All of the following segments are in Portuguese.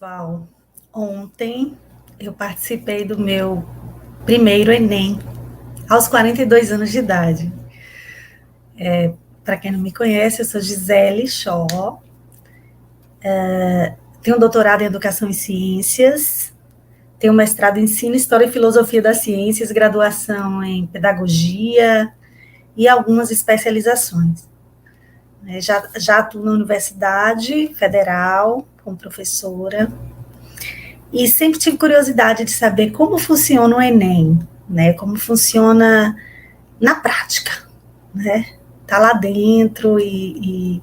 pessoal, ontem eu participei do meu primeiro Enem, aos 42 anos de idade. Para quem não me conhece, eu sou Gisele Shaw, tenho um doutorado em Educação e Ciências, tenho um mestrado em Ensino, História e Filosofia das Ciências, graduação em Pedagogia e algumas especializações. Já atuo na Universidade Federal como professora, e sempre tive curiosidade de saber como funciona o Enem, né? Como funciona na prática, né? Tá lá dentro e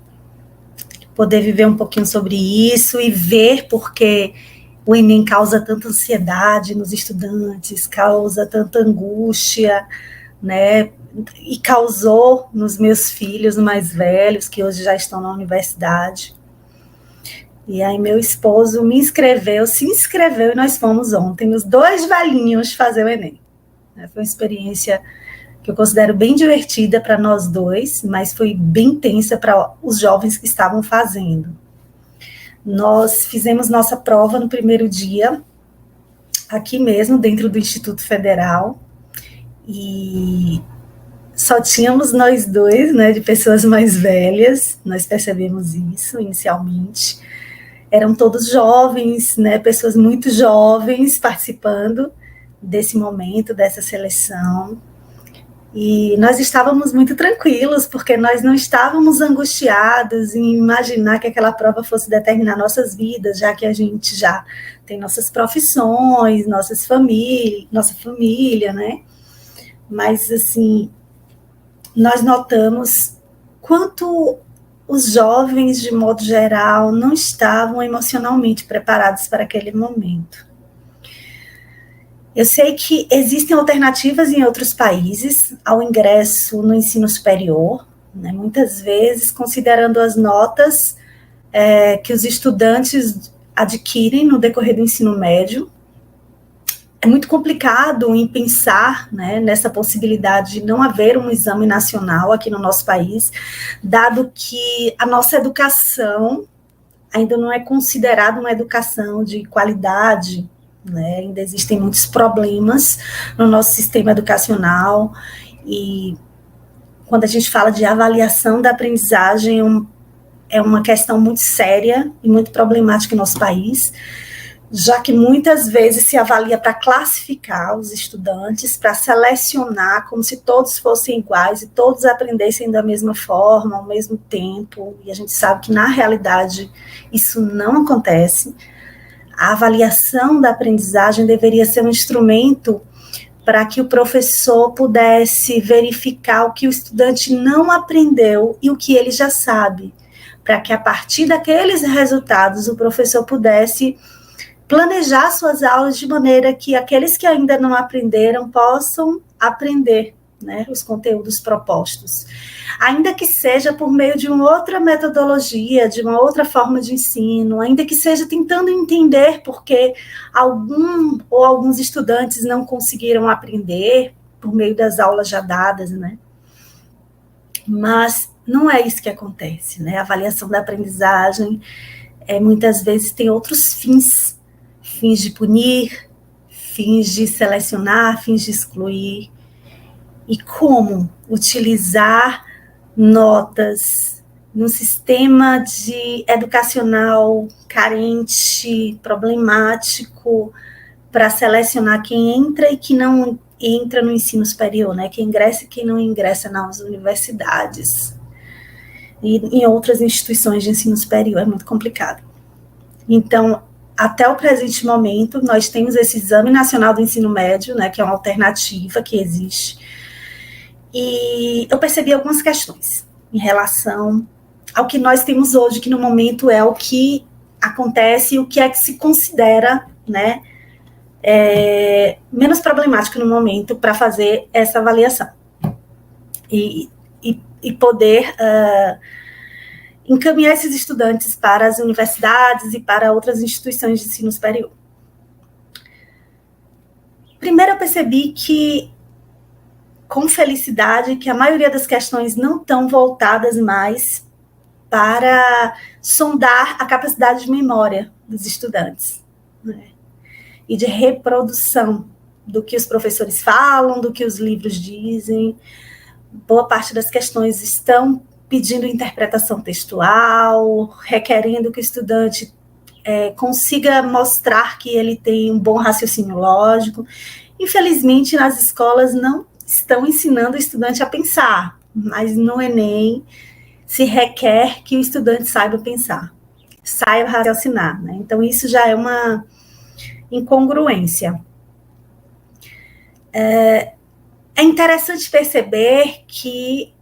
poder viver um pouquinho sobre isso e ver porque o Enem causa tanta ansiedade nos estudantes, causa tanta angústia, né? E causou nos meus filhos mais velhos, que hoje já estão na universidade. E aí meu esposo se inscreveu e nós fomos ontem, os dois velhinhos, fazer o Enem. Foi uma experiência que eu considero bem divertida para nós dois, mas foi bem tensa para os jovens que estavam fazendo. Nós fizemos nossa prova no primeiro dia, aqui mesmo, dentro do Instituto Federal, e só tínhamos nós dois, né, de pessoas mais velhas, nós percebemos isso inicialmente. Eram todos jovens, né, pessoas muito jovens participando desse momento, dessa seleção. E nós estávamos muito tranquilos, porque nós não estávamos angustiados em imaginar que aquela prova fosse determinar nossas vidas, já que a gente já tem nossas profissões, nossa família, né? Mas, assim, nós notamos quanto os jovens, de modo geral, não estavam emocionalmente preparados para aquele momento. Eu sei que existem alternativas em outros países ao ingresso no ensino superior, né, muitas vezes considerando as notas que os estudantes adquirem no decorrer do ensino médio. É muito complicado em pensar, né, nessa possibilidade de não haver um exame nacional aqui no nosso país, dado que a nossa educação ainda não é considerada uma educação de qualidade, né? Ainda existem muitos problemas no nosso sistema educacional, e quando a gente fala de avaliação da aprendizagem, é uma questão muito séria e muito problemática em nosso país, já que muitas vezes se avalia para classificar os estudantes, para selecionar como se todos fossem iguais e todos aprendessem da mesma forma, ao mesmo tempo, e a gente sabe que na realidade isso não acontece. A avaliação da aprendizagem deveria ser um instrumento para que o professor pudesse verificar o que o estudante não aprendeu e o que ele já sabe, para que a partir daqueles resultados o professor pudesse planejar suas aulas de maneira que aqueles que ainda não aprenderam possam aprender, né, os conteúdos propostos. Ainda que seja por meio de uma outra metodologia, de uma outra forma de ensino, ainda que seja tentando entender porque alguns estudantes não conseguiram aprender por meio das aulas já dadas, né? Mas não é isso que acontece, né? A avaliação da aprendizagem muitas vezes tem outros fins de punir, fins de selecionar, fins de excluir, e como utilizar notas num sistema educacional carente, problemático, para selecionar quem entra e quem não entra no ensino superior, né? Quem ingressa e quem não ingressa nas universidades e em outras instituições de ensino superior. É muito complicado. Então, até o presente momento, nós temos esse Exame Nacional do Ensino Médio, né, que é uma alternativa que existe, e eu percebi algumas questões em relação ao que nós temos hoje, que no momento é o que acontece e o que é que se considera, né, menos problemático no momento para fazer essa avaliação e poder encaminhar esses estudantes para as universidades e para outras instituições de ensino superior. Primeiro eu percebi que, com felicidade, que a maioria das questões não estão voltadas mais para sondar a capacidade de memória dos estudantes, né? E de reprodução do que os professores falam, do que os livros dizem. Boa parte das questões estão pedindo interpretação textual, requerendo que o estudante consiga mostrar que ele tem um bom raciocínio lógico. Infelizmente, nas escolas não estão ensinando o estudante a pensar, mas no Enem se requer que o estudante saiba pensar, saiba raciocinar, né? Então, isso já é uma incongruência. É interessante perceber que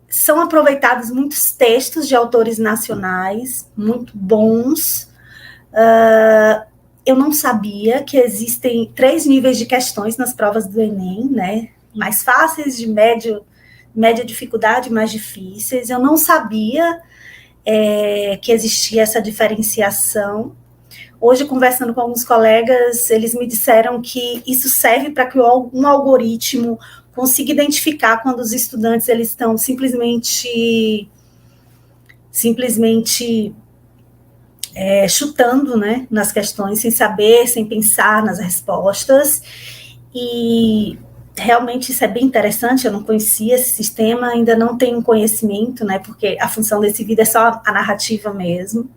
são aproveitados muitos textos de autores nacionais, muito bons. Eu não sabia que existem 3 níveis de questões nas provas do Enem, né? Mais fáceis, de média dificuldade, mais difíceis. Eu não sabia que existia essa diferenciação. Hoje, conversando com alguns colegas, eles me disseram que isso serve para que um algoritmo consiga identificar quando os estudantes eles estão simplesmente chutando, né, nas questões, sem saber, sem pensar nas respostas. E realmente isso é bem interessante. Eu não conhecia esse sistema, ainda não tenho conhecimento, né, porque a função desse vídeo é só a narrativa mesmo.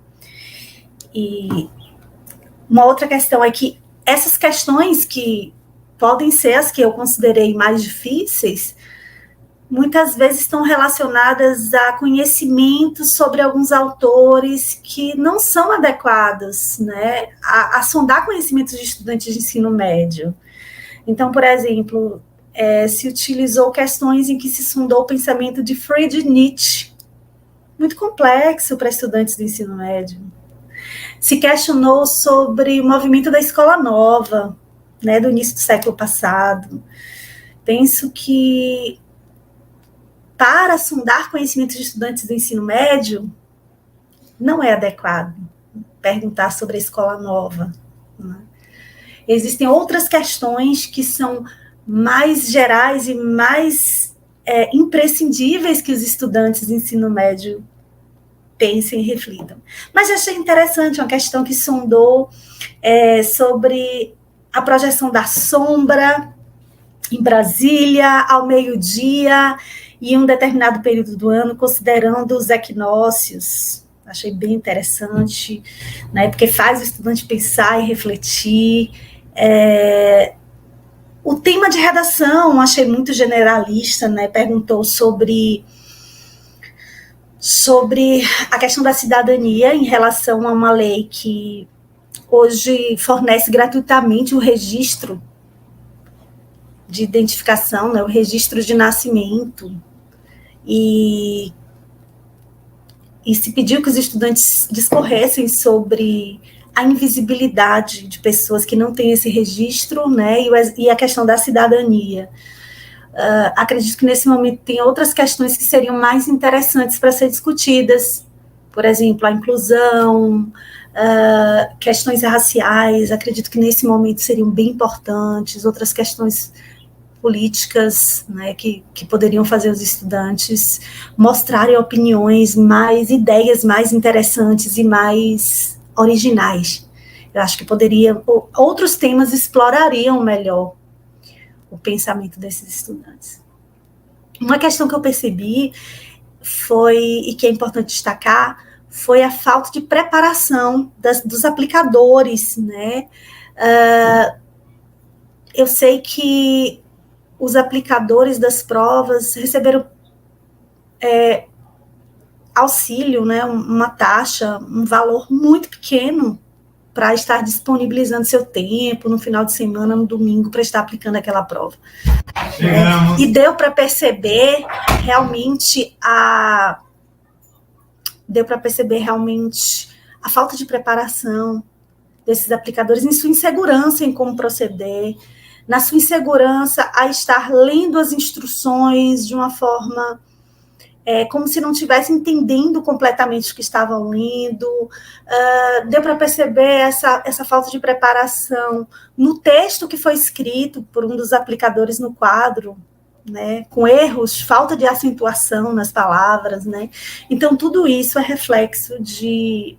E uma outra questão é que essas questões que podem ser as que eu considerei mais difíceis, muitas vezes estão relacionadas a conhecimentos sobre alguns autores que não são adequados, né, a sondar conhecimentos de estudantes de ensino médio. Então, por exemplo, se utilizou questões em que se sondou o pensamento de Friedrich Nietzsche, muito complexo para estudantes do ensino médio. Se questionou sobre o movimento da Escola Nova, né, do início do século passado. Penso que para sondar conhecimentos de estudantes do ensino médio, não é adequado perguntar sobre a Escola Nova, né? Existem outras questões que são mais gerais e mais imprescindíveis que os estudantes do ensino médio pensem e reflitam. Mas eu achei interessante uma questão que sondou sobre a projeção da sombra em Brasília, ao meio-dia, e em um determinado período do ano, considerando os equinócios. Achei bem interessante, né, porque faz o estudante pensar e refletir. O tema de redação, achei muito generalista, né, perguntou sobre a questão da cidadania em relação a uma lei que hoje fornece gratuitamente o registro de identificação, né, o registro de nascimento, e se pediu que os estudantes discorressem sobre a invisibilidade de pessoas que não têm esse registro, né, e a questão da cidadania. Acredito que nesse momento tem outras questões que seriam mais interessantes para ser discutidas, por exemplo, a inclusão, questões raciais, acredito que nesse momento seriam bem importantes, outras questões políticas, né, que poderiam fazer os estudantes mostrarem opiniões ideias mais interessantes e mais originais. Eu acho que outros temas explorariam melhor o pensamento desses estudantes. Uma questão que eu percebi e que é importante destacar, foi a falta de preparação dos aplicadores, né? Eu sei que os aplicadores das provas receberam auxílio, né, uma taxa, um valor muito pequeno para estar disponibilizando seu tempo no final de semana, no domingo, para estar aplicando aquela prova. E deu para perceber realmente a falta de preparação desses aplicadores, em sua insegurança em como proceder, na sua insegurança a estar lendo as instruções de uma forma como se não estivesse entendendo completamente o que estavam lendo. Deu para perceber essa falta de preparação no texto que foi escrito por um dos aplicadores no quadro, né, com erros, falta de acentuação nas palavras, né? Então, tudo isso é reflexo de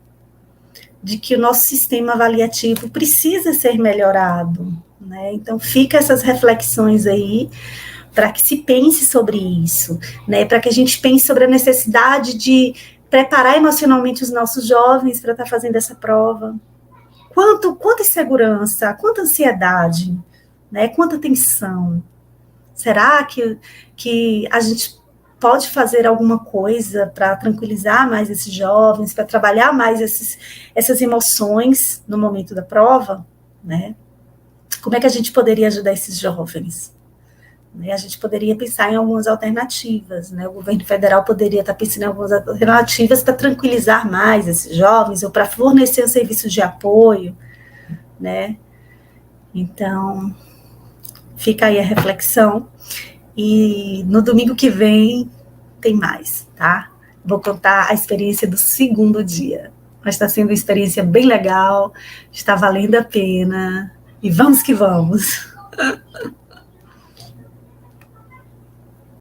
que o nosso sistema avaliativo precisa ser melhorado, né? Então, fica essas reflexões aí para que se pense sobre isso, né? Para que a gente pense sobre a necessidade de preparar emocionalmente os nossos jovens para estar fazendo essa prova. Quanta insegurança, quanta ansiedade, né? Quanta tensão. Será que a gente pode fazer alguma coisa para tranquilizar mais esses jovens, para trabalhar mais essas emoções no momento da prova, né? Como é que a gente poderia ajudar esses jovens? A gente poderia pensar em algumas alternativas, né? O governo federal poderia estar pensando em algumas alternativas para tranquilizar mais esses jovens ou para fornecer um serviço de apoio, né? Então, fica aí a reflexão. E no domingo que vem tem mais, tá? Vou contar a experiência do segundo dia. Mas está sendo uma experiência bem legal, está valendo a pena. E vamos que vamos!